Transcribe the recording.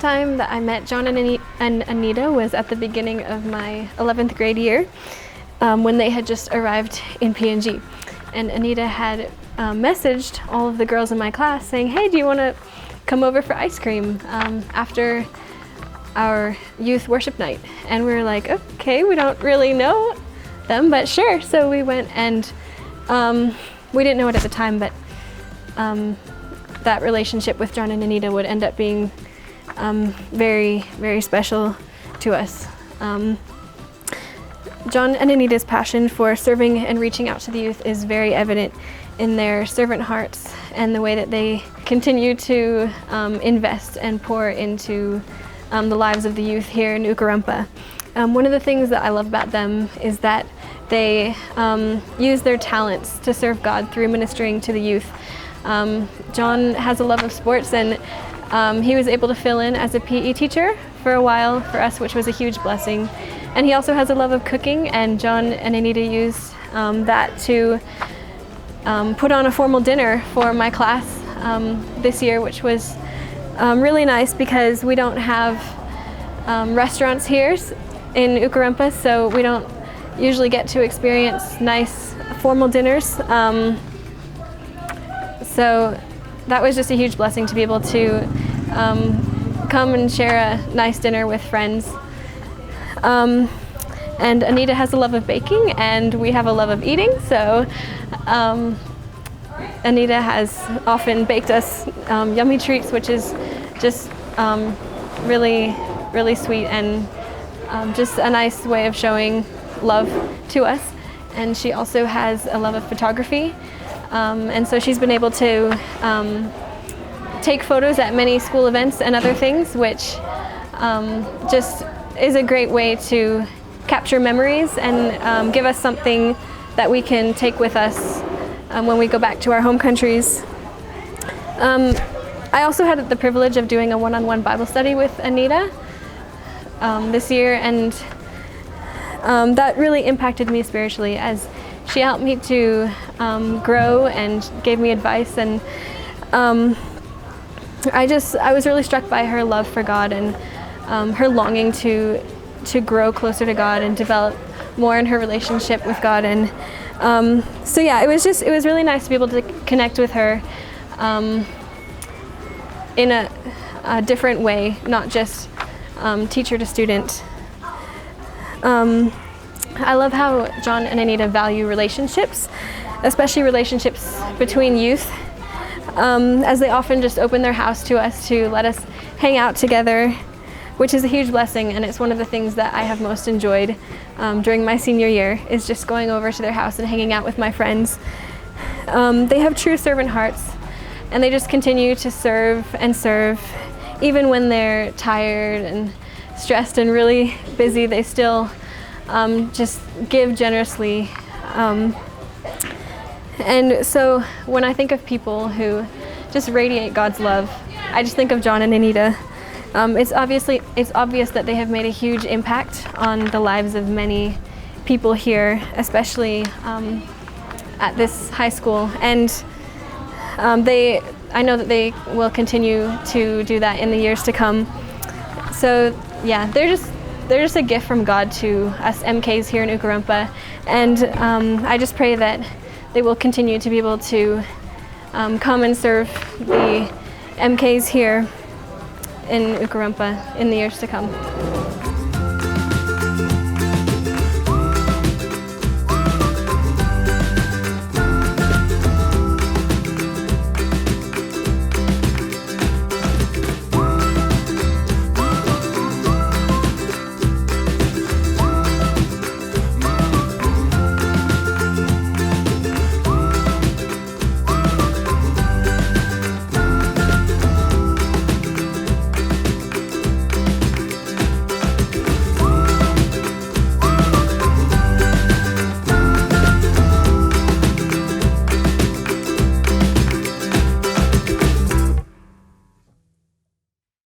time that I met John and Anita was at the beginning of my 11th grade year, when they had just arrived in PNG. And Anita had messaged all of the girls in my class saying, hey, do you want to come over for ice cream after our youth worship night? And we were like, okay, we don't really know them, but sure. So we went, and we didn't know it at the time, but that relationship with John and Anita would end up being very, very special to us. John and Anita's passion for serving and reaching out to the youth is very evident in their servant hearts and the way that they continue to invest and pour into the lives of the youth here in Ukarumpa. One of the things that I love about them is that they use their talents to serve God through ministering to the youth. John has a love of sports, and he was able to fill in as a PE teacher for a while for us, which was a huge blessing. And he also has a love of cooking, and John and Anita used that to put on a formal dinner for my class this year, which was really nice because we don't have restaurants here in Ukarumpa, so we don't usually get to experience nice formal dinners. So that was just a huge blessing to be able to come and share a nice dinner with friends. And Anita has a love of baking, and we have a love of eating, so Anita has often baked us yummy treats, which is just really, really sweet, and just a nice way of showing love to us. And she also has a love of photography, and so she's been able to take photos at many school events and other things, which just is a great way to capture memories and give us something that we can take with us when we go back to our home countries. I also had the privilege of doing a one-on-one Bible study with Anita this year, and that really impacted me spiritually as she helped me to grow and gave me advice. And I was really struck by her love for God and her longing to grow closer to God and develop more in her relationship with God. And so yeah, it was really nice to be able to connect with her in a different way, not just teacher to student. I love how John and Anita value relationships, especially relationships between youth, as they often just open their house to us to let us hang out together, which is a huge blessing, and it's one of the things that I have most enjoyed during my senior year, is just going over to their house and hanging out with my friends. They have true servant hearts, and they just continue to serve and serve. Even when they're tired and stressed and really busy, they still just give generously. And so when I think of people who just radiate God's love, I just think of John and Anita. It's obvious that they have made a huge impact on the lives of many people here, especially at this high school. And I know that they will continue to do that in the years to come. So yeah, they're just a gift from God to us MKs here in Ukarumpa. And I just pray that they will continue to be able to come and serve the MKs here in Ukarumpa in the years to come.